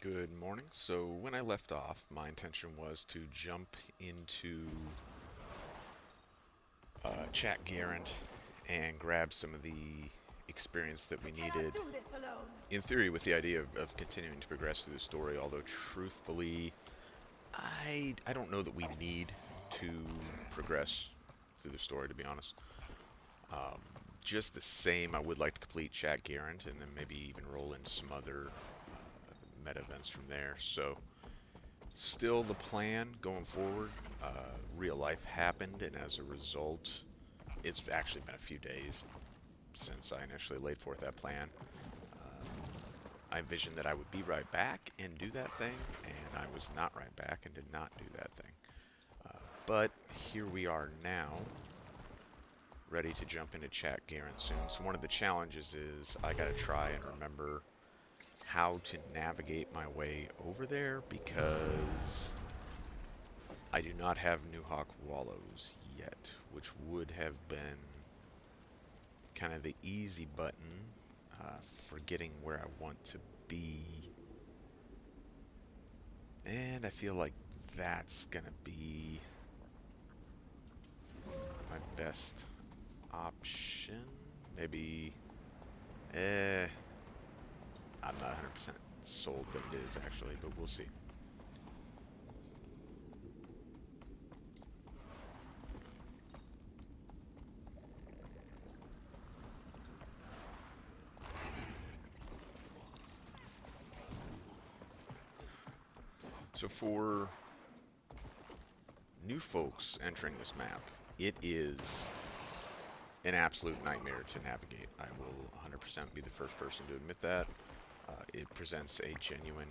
Good morning. So when I left off, my intention was to jump into Chat Garant and grab some of the experience that we needed, in theory, with the idea of continuing to progress through the story, although truthfully, I don't know that we need to progress through the story, to be honest. Um, just the same, I would like to complete Chat Garant and then maybe even roll in some other meta events from there. So still the plan going forward. Real life happened, and as a result, it's actually been a few days since I initially laid forth that plan. I envisioned that I would be right back and do that thing, and I was not right back and did not do that thing. But here we are now, ready to jump into Chat Garant soon. So one of the challenges is I gotta try and remember how to navigate my way over there, because I do not have New Hawk Wallows yet, which would have been kind of the easy button for getting where I want to be. And I feel like that's gonna be my best option. Maybe, I'm not 100% sold that it is actually, but we'll see. So for new folks entering this map, it is an absolute nightmare to navigate. I will 100% be the first person to admit that. It presents a genuine,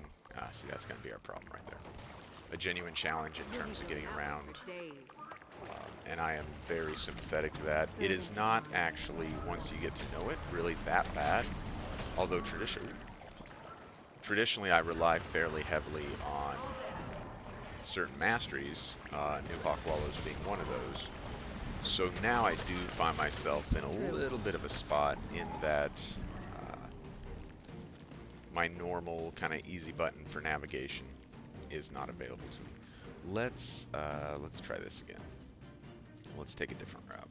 see, that's going to be our problem right there. A genuine challenge in terms of getting around, and I am very sympathetic to that. It is not actually, once you get to know it, really that bad, although traditionally I rely fairly heavily on certain masteries, New Hawk Wallows being one of those. So now I do find myself in a little bit of a spot in that my normal kind of easy button for navigation is not available to me. Let's try this again. Let's take a different route.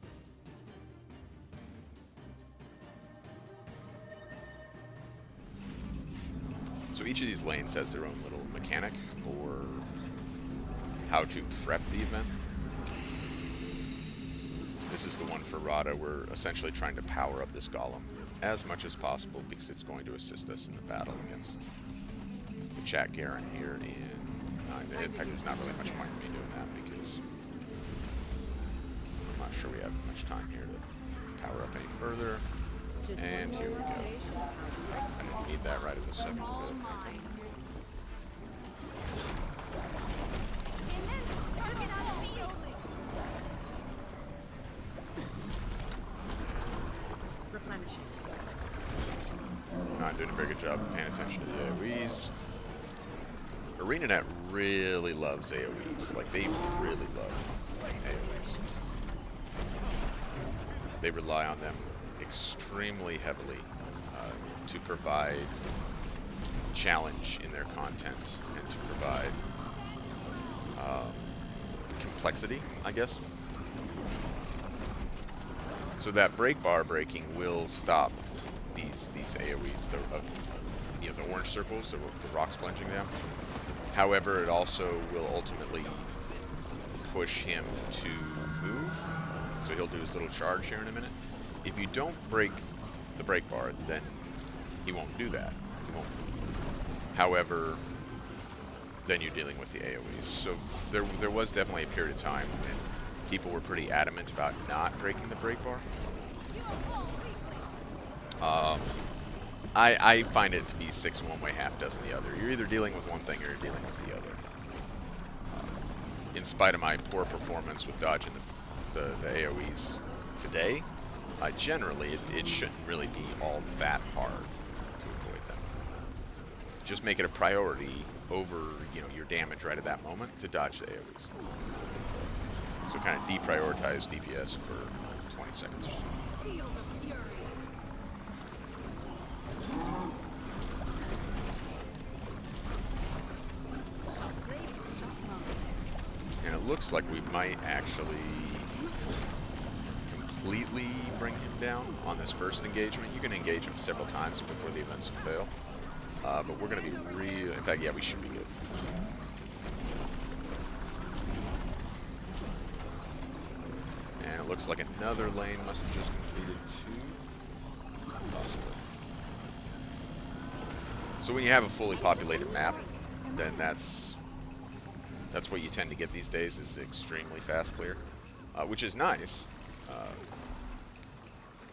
So each of these lanes has their own little mechanic for how to prep the event. This is the one for Rada. We're essentially trying to power up this golem as much as possible because it's going to assist us in the battle against the Chat Garant here. In fact, there's not really much point in me doing that because I'm not sure we have much time here to power up any further. And here we go. I didn't need that right at the second. Not doing a very good job of paying attention to the AoEs. ArenaNet really loves AoEs. Like, they really love AoEs. They rely on them extremely heavily to provide challenge in their content and to provide complexity, I guess. So that break bar breaking will stop these AoEs, the orange circles, the rocks plunging down. However, it also will ultimately push him to move. So he'll do his little charge here in a minute. If you don't break the break bar, then he won't do that. He won't move. However, then you're dealing with the AoEs. So there was definitely a period of time when people were pretty adamant about not breaking the break bar. I find it to be 6 one way, half dozen the other. You're either dealing with one thing or you're dealing with the other. In spite of my poor performance with dodging the AoEs today, generally it shouldn't really be all that hard to avoid them. Just make it a priority over your damage right at that moment to dodge the AoEs. So kind of deprioritize DPS for 20 seconds. it looks like we might actually completely bring him down on this first engagement. You can engage him several times before the events fail. But we're going to be real... In fact, yeah, we should be good. And it looks like another lane must have just completed too. Possibly. So when you have a fully populated map, then that's what you tend to get these days, is extremely fast clear, which is nice.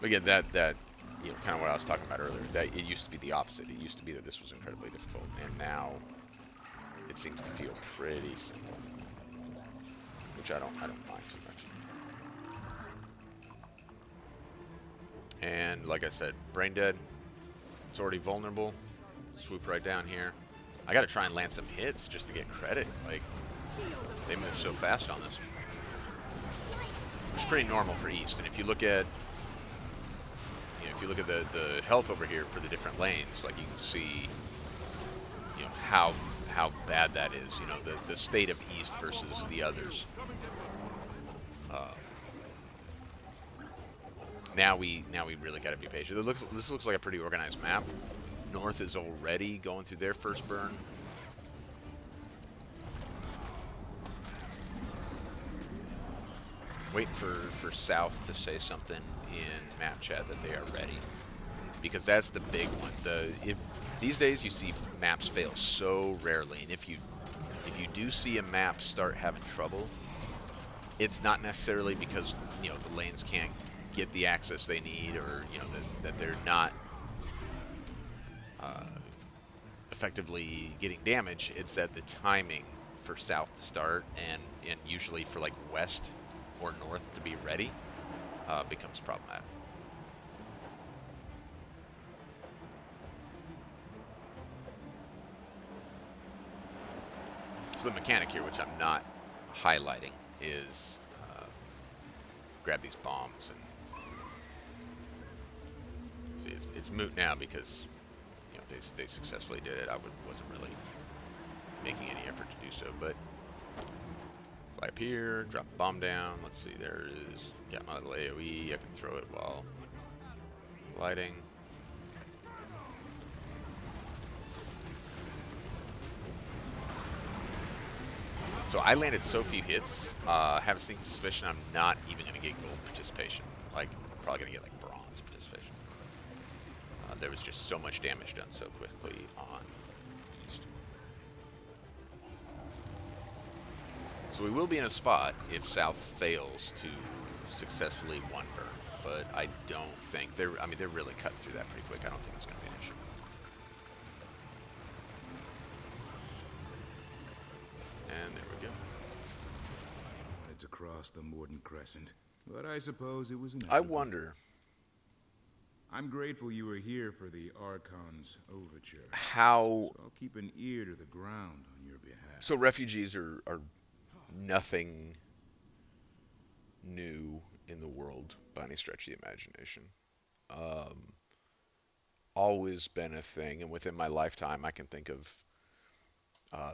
But again, that you know, kind of what I was talking about earlier, that it used to be the opposite. It used to be that this was incredibly difficult, and now it seems to feel pretty simple, which I don't mind too much. And like I said, brain dead. It's already vulnerable. Swoop right down here. I got to try and land some hits just to get credit. Like, they move so fast on this, which is pretty normal for East. And if you look at the health over here for the different lanes, like you can see, you know, how bad that is. You know, the state of East versus the others. Now we really got to be patient. This looks like a pretty organized map. North is already going through their first burn. Waiting for South to say something in map chat that they are ready, because that's the big one. These days you see maps fail so rarely, and if you do see a map start having trouble, it's not necessarily because, you know, the lanes can't get the access they need, or, you know, that they're not effectively getting damage. It's that the timing for South to start and usually for like West or North to be ready becomes problematic. So the mechanic here, which I'm not highlighting, is grab these bombs and see, it's moot now because, you know, they successfully did it. I wasn't really making any effort to do so, but fly up here, drop a bomb down. Let's see, there is, got my little AoE. I can throw it while gliding. So I landed so few hits. I have a sneaking suspicion I'm not even going to get gold participation. Like, probably going to get like bronze participation. There was just so much damage done so quickly on East. So we will be in a spot if South fails to successfully one burn, but I don't think they're really cutting through that pretty quick. I don't think it's going to be an issue. And there we go. It's across the Morden Crescent, but I suppose it was inevitable. I wonder. I'm grateful you were here for the Archon's overture. How? So I'll keep an ear to the ground on your behalf. So refugees are nothing new in the world by any stretch of the imagination. Always been a thing, and within my lifetime, I can think of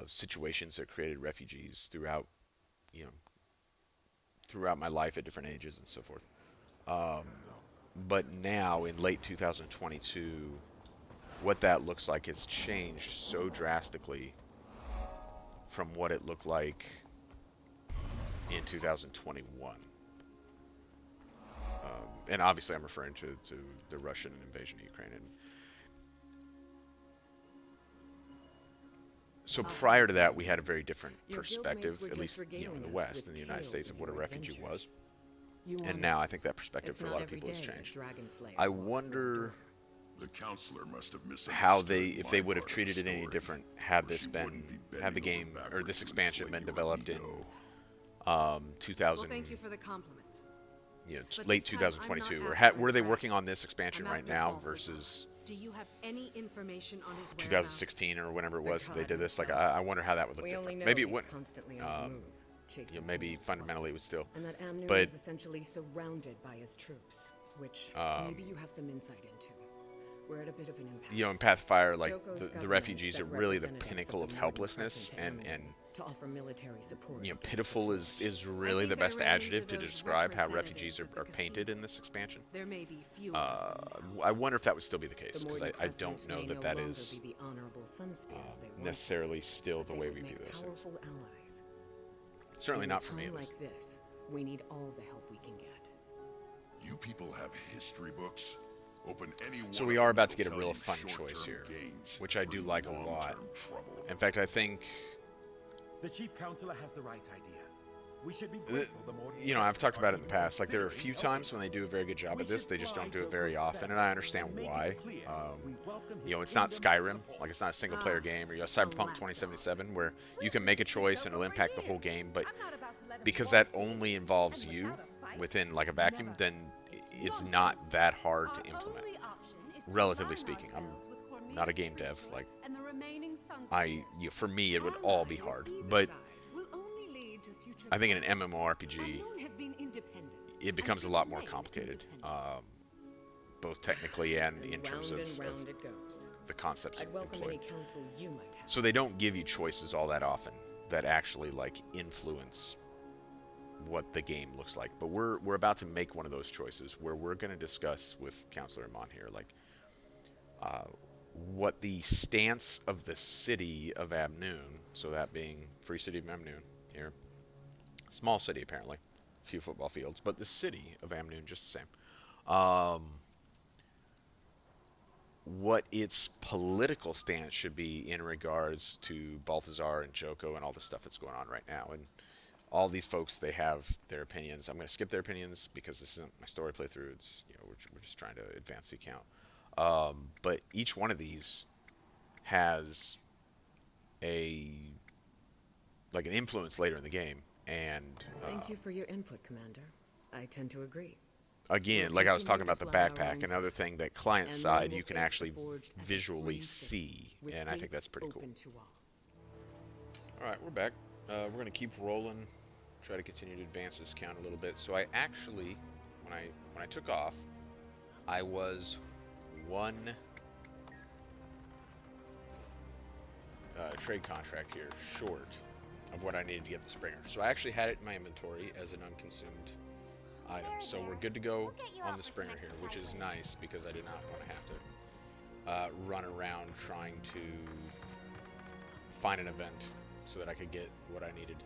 situations that created refugees throughout, you know, throughout my life at different ages and so forth. But now, in late 2022, what that looks like has changed so drastically from what it looked like in 2021. And obviously I'm referring to the Russian invasion of Ukraine. And so prior to that, we had a very different perspective, at least, you know, in the West, in the United States, of what a refugee was. And now I think that perspective for a lot of people has changed. I wonder the counselor must have how if they would have treated it any different had the game or this expansion been developed in 2000. Thank you for the compliment. You know, late 2022, or were they working on this expansion right now versus Do you have any information on his 2016 or whenever it was that they did this? Like, I wonder how that would look different. Maybe it wouldn't. You know, maybe fundamentally it would still. And that Amnu but is essentially surrounded by his troops, which maybe you have some insight into. We're at a bit of an impasse. You know, in Pathfire, like the refugees are really the pinnacle of helplessness, and to offer military support. You know, pitiful is really the think I best ran into adjective to those describe how representatives refugees at the are painted casino. in this expansion. There may be fewer of them. I wonder if that would still be the case, The because Morden I don't Crescent know may that no that longer is be the honorable sun spears they once necessarily still were, the but way they we would view make those things. powerful allies. Certainly In not a for me, time at least. like this, we need all the help we can get. You people have history books. Open any one So of we them are about to that'll get a tell real you fun short-term choice here, gains which I do bring like a long-term lot. trouble. In fact, I think, The Chief Counselor has the right idea. We should be grateful the Morden you know, I've talked about it in the Crescent are past. Like, there are a considering few times when they helping do a us. very good job We at this, should they just fly don't do it to very often, and I respect understand and make it why. clear we welcome You know, his it's not kingdom's Skyrim, support. like it's not a single player game, or you know, Cyberpunk 2077, where you can make a choice and it'll impact the whole game, but because that only involves you within like a vacuum, then it's not that hard to implement. Relatively speaking, I'm not a game dev. Like, for me, it would all be hard. But I think in an MMORPG, it becomes a lot more complicated, both technically and in terms of Round it goes. the concepts I'd welcome employed. any counsel you might have. So they don't give you choices all that often that actually like influence what the game looks like. But we're about to make one of those choices where we're going to discuss with Counselor Amon here, like what the stance of the city of Abnoon, so that being Free City of Abnoon here, small city apparently, a few football fields, but the city of Abnoon just the same. What its political stance should be in regards to Balthazar and Joko and all the stuff that's going on right now. And all these folks, they have their opinions. I'm going to skip their opinions because this isn't my story playthrough. It's, you know, we're just trying to advance the account. But each one of these has an influence later in the game. And Thank you for your input, Commander. I tend to agree. again, like I was talking about the backpack, another thing that client And side then we'll you can face the actually forged as a visually free city, see, with and I think gates that's pretty cool. open to all. All right, we're back. We're going to keep rolling, try to continue to advance this count a little bit. So I actually, when I took off, I was one trade contract here short of what I needed to get the Springer. So I actually had it in my inventory as an unconsumed item. So we're good to go on the Springer here, which is nice because I did not want to have to run around trying to find an event so that I could get what I needed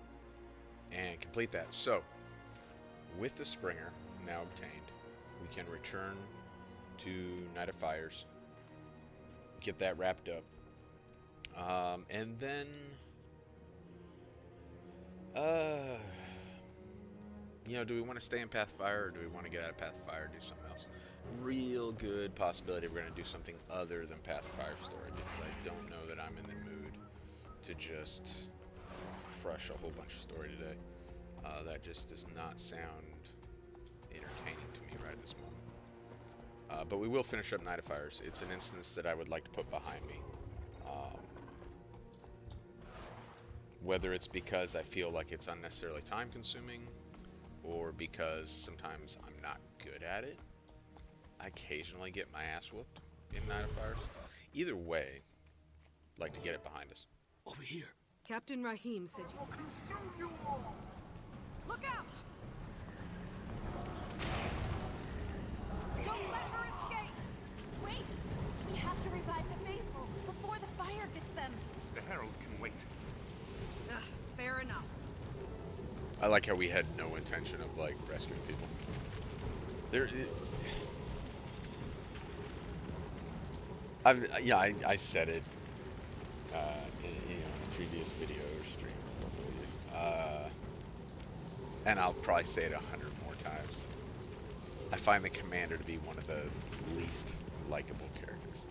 and complete that. So with the Springer now obtained, we can return to Night of Fires, get that wrapped up, and then you know, do we want to stay in Pathfire or do we want to get out of Pathfire and do something else? Real good possibility we're going to do something other than Pathfire story, because I don't know that I'm in the mood to just crush a whole bunch of story today. That just does not sound entertaining to me right at this moment. But we will finish up Night of Fires. It's an instance that I would like to put behind me. Whether it's because I feel like it's unnecessarily time consuming, or because sometimes I'm not good at it. I occasionally get my ass whooped in Night of Fires. Either way, I'd like to get it behind us. Over here. Captain Rahim said you... I'll consume you all! Look out! Don't let her escape! Wait! We have to revive the faithful before the fire gets them. The Herald can wait. Fair enough. I like how we had no intention of like rescuing people. I said it in a previous video or stream, probably. And I'll probably say it 100 more times. I find the commander to be one of the least likable characters.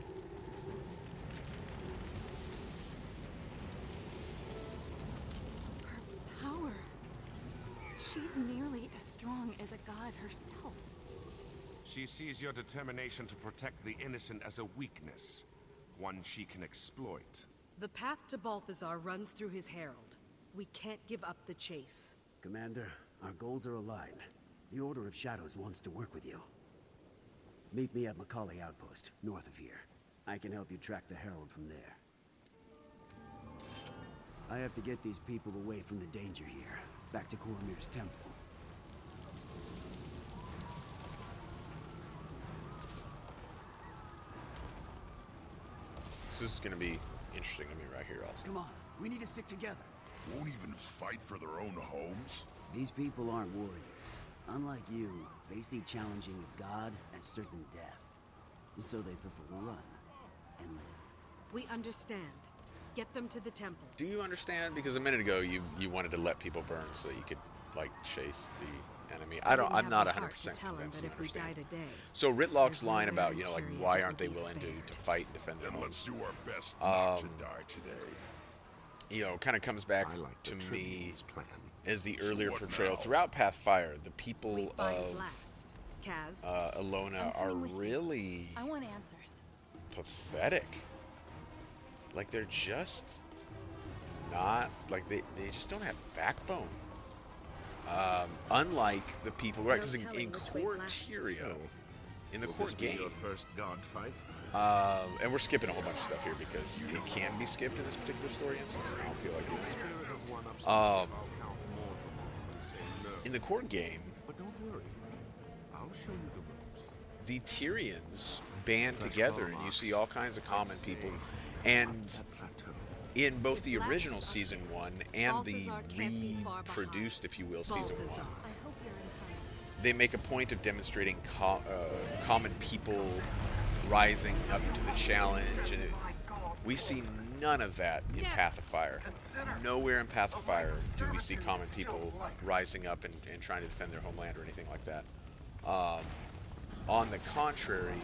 Her power. She's nearly as strong as a god herself. She sees your determination to protect the innocent as a weakness, one she can exploit. The path to Balthazar runs through his herald. We can't give up the chase. Commander, our goals are aligned. The Order of Shadows wants to work with you. Meet me at Macaulay Outpost, north of here. I can help you track the Herald from there. I have to get these people away from the danger here. Back to Koromir's temple. So this is going to be interesting to me right here also. Come on, we need to stick together. Won't even fight for their own homes? These people aren't warriors. Unlike you, they see challenging a god as certain death. So they prefer to run and live. We understand. Get them to the temple. Do you understand? Because a minute ago you wanted to let people burn so that you could like chase the enemy. I'm not 100% convinced you understand. So Ritlock's line about, you know, like why aren't they willing to fight and defend their Then homes? let's do our best not to die today. You know, kind of comes back I like to the me Tribune's plan. as the earlier what portrayal now? throughout Pathfire. The people We fight of last. Kaz. Alona I'm are coming with you. really I want answers. pathetic. Like they're just not like they just don't have backbone. Unlike the people, right? Because in core Tyrio, in the core game, Your first god fight? and we're skipping a whole bunch of stuff here because it can be skipped in this particular story instance, and I don't feel like it is. In the core game, But don't worry. I'll show you the ropes. the Tyrians band together, and you see all kinds of common people. And in both the original Season 1 and the reproduced, if you will, Season 1, I hope you're in time. they make a point of demonstrating common people rising up to the challenge, and we see none of that in Path of Fire. Nowhere in Path of Fire do we see common people rising up and trying to defend their homeland or anything like that. On the contrary,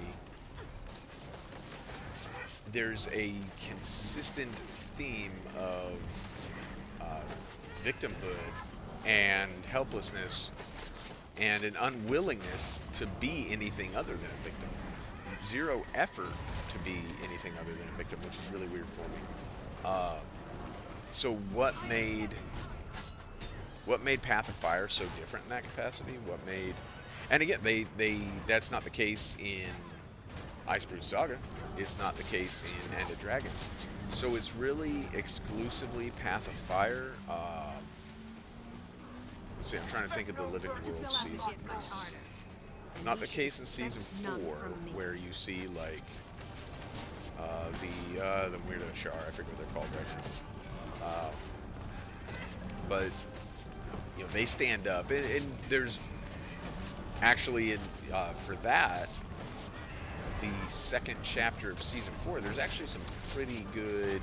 there's a consistent theme of victimhood and helplessness and an unwillingness to be anything other than a victim. Zero effort to be anything other than a victim, which is really weird for me. So what made Path of Fire so different in that capacity? And again, that's not the case in Icebrood Saga. It's not the case in End of Dragons. So it's really exclusively Path of Fire. Let's see, I'm trying to think of the Living World seasons. It's not the case in Season 4, where you see, like, the Weirdo Char, I forget what they're called right now. But, you know, they stand up, and there's actually, for that, the second chapter of Season 4, there's actually some pretty good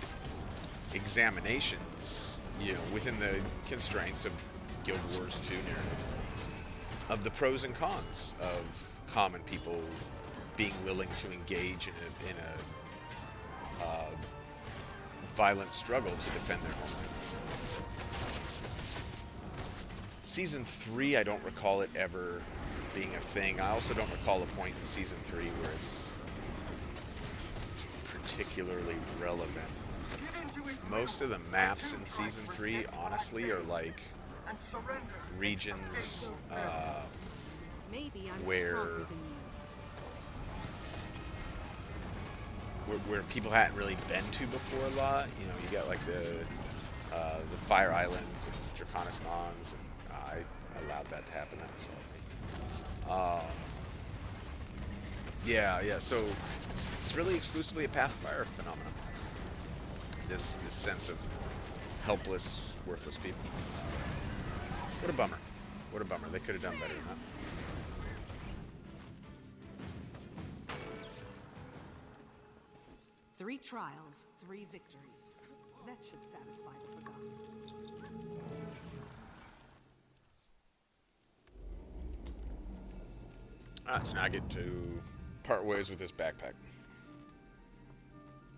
examinations, you know, within the constraints of Guild Wars 2 narrative, of the pros and cons of common people being willing to engage in a violent struggle to defend their homeland. Season 3, I don't recall it ever being a thing. I also don't recall a point in Season 3 where it's particularly relevant. Most of the maps in Season 3, honestly, are like regions Maybe I'm where stronger than you. where people hadn't really been to before a lot. You know, you got like the Fire Islands and Draconis Mons, and I allowed that to happen. Yeah. So it's really exclusively a Path of Fire phenomenon. This sense of helpless, worthless people. What a bummer. What a bummer. They could have done better than that. Three trials, 3 victories. That should satisfy the forgotten. Alright, so now I get to part ways with this backpack,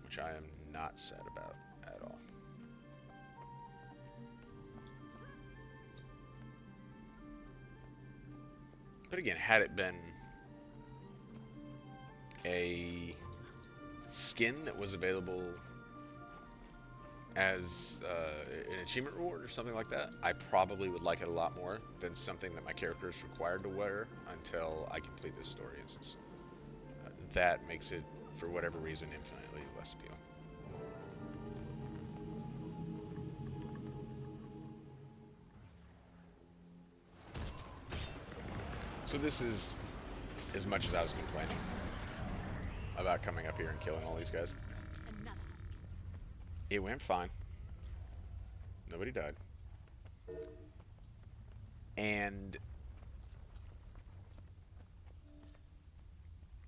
which I am not sad about at all. But again, had it been a skin that was available as an achievement reward or something like that, I probably would like it a lot more than something that my character is required to wear until I complete this story instance. That makes it, for whatever reason, infinitely less appealing. So this is as much as I was complaining about coming up here and killing all these guys. It went fine. Nobody died. And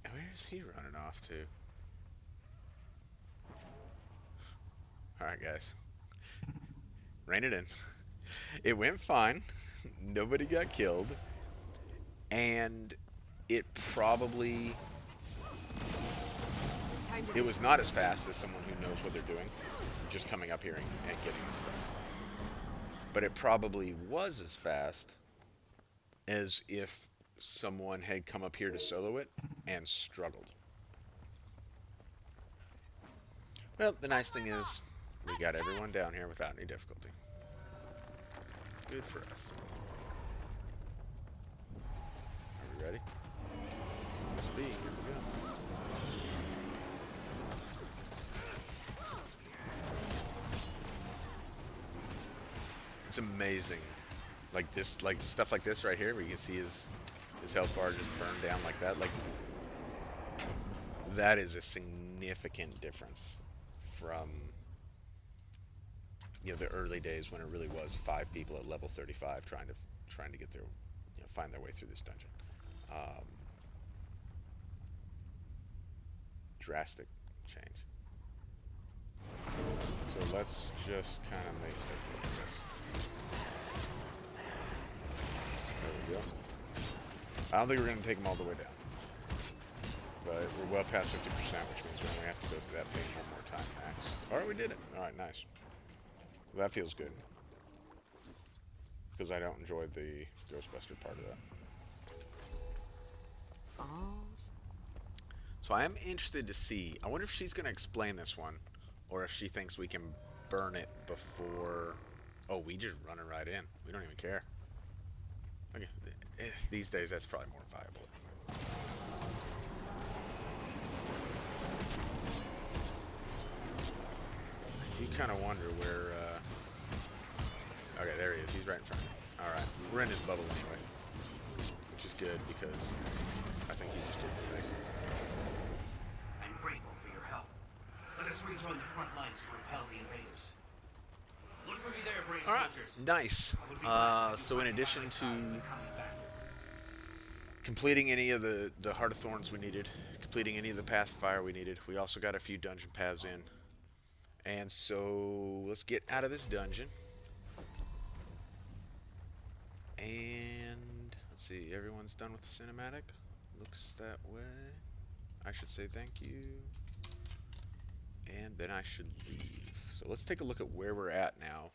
where is he running off to? Alright, guys. Rein it in. It went fine. Nobody got killed. And it probably... It was not as fast as someone who knows what they're doing, just coming up here and getting this stuff. But it probably was as fast as if someone had come up here to solo it and struggled. Well, the nice thing is, we got everyone down here without any difficulty. Good for us. Are we ready? Must be. Here we go. It's amazing. Like this, like stuff like this right here, where you can see his health bar just burn down like that. Like, that is a significant difference from, you know, the early days when it really was 5 people at level 35 trying to get their, you know, find their way through this dungeon. Drastic change. So let's just kind of make a look at this. There we go. I don't think we're going to take them all the way down. But we're well past 50%, which means we only have to go through that pain one more time max. Alright, we did it. Alright, nice. Well, that feels good. Because I don't enjoy the Ghostbuster part of that. So I am interested to see. I wonder if she's going to explain this one, or if she thinks we can burn it before... Oh, we just run it right in. We don't even care. Okay. These days, that's probably more viable. I do kind of wonder where... Okay, there he is. He's right in front of me. Alright. We're in his bubble anyway. Which is good, because I think he just did the thing. I'm grateful for your help. Let us rejoin the front lines to repel the invaders. Look for me there, brave soldiers. Nice. So in addition to completing any of the Heart of Thorns we needed, completing any of the Path of Fire we needed, we also got a few dungeon paths in. And so let's get out of this dungeon. And let's see, everyone's done with the cinematic. Looks that way. I should say thank you. And then I should leave. So let's take a look at where we're at now.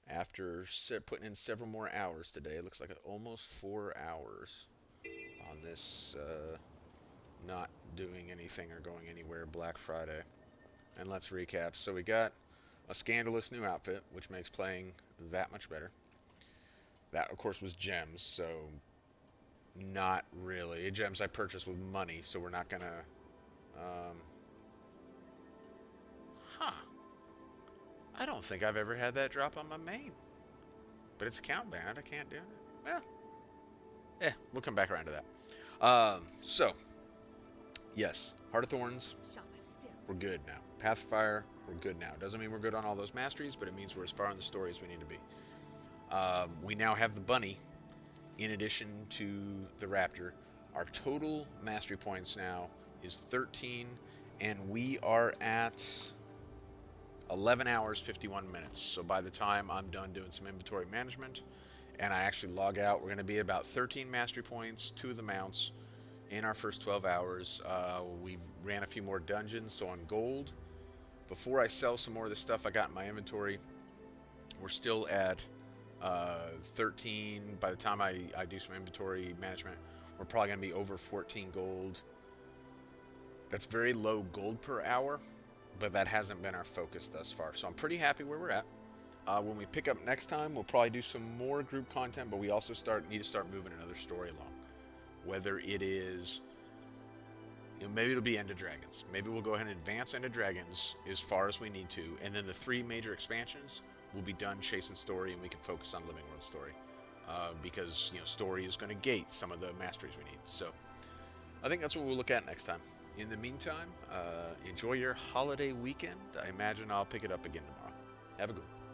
After putting in several more hours today, it looks like almost 4 hours on this not doing anything or going anywhere Black Friday. And let's recap. So we got a scandalous new outfit, which makes playing that much better. That, of course, was gems, so not really. Gems I purchased with money, so we're not going to... I don't think I've ever had that drop on my main. But it's countbound. I can't do it. Well, we'll come back around to that. So, yes, Heart of Thorns, we're good now. Path of Fire, we're good now. Doesn't mean we're good on all those masteries, but it means we're as far in the story as we need to be. We now have the bunny, in addition to the raptor. Our total mastery points now is 13, and we are at 11 hours, 51 minutes. So by the time I'm done doing some inventory management, and I actually log out, we're going to be about 13 mastery points, 2 of the mounts, in our first 12 hours. We ran a few more dungeons, so on gold, before I sell some more of the stuff I got in my inventory, we're still at 13. By the time I do some inventory management, we're probably going to be over 14 gold. That's very low gold per hour, but that hasn't been our focus thus far. So I'm pretty happy where we're at. When we pick up next time, we'll probably do some more group content, but we also need to start moving another story along. Whether it is, you know, maybe it'll be End of Dragons. Maybe we'll go ahead and advance End of Dragons as far as we need to, and then the 3 major expansions will be done chasing story, and we can focus on Living World story. because story is going to gate some of the masteries we need. So I think that's what we'll look at next time. In the meantime, enjoy your holiday weekend. I imagine I'll pick it up again tomorrow. Have a good one.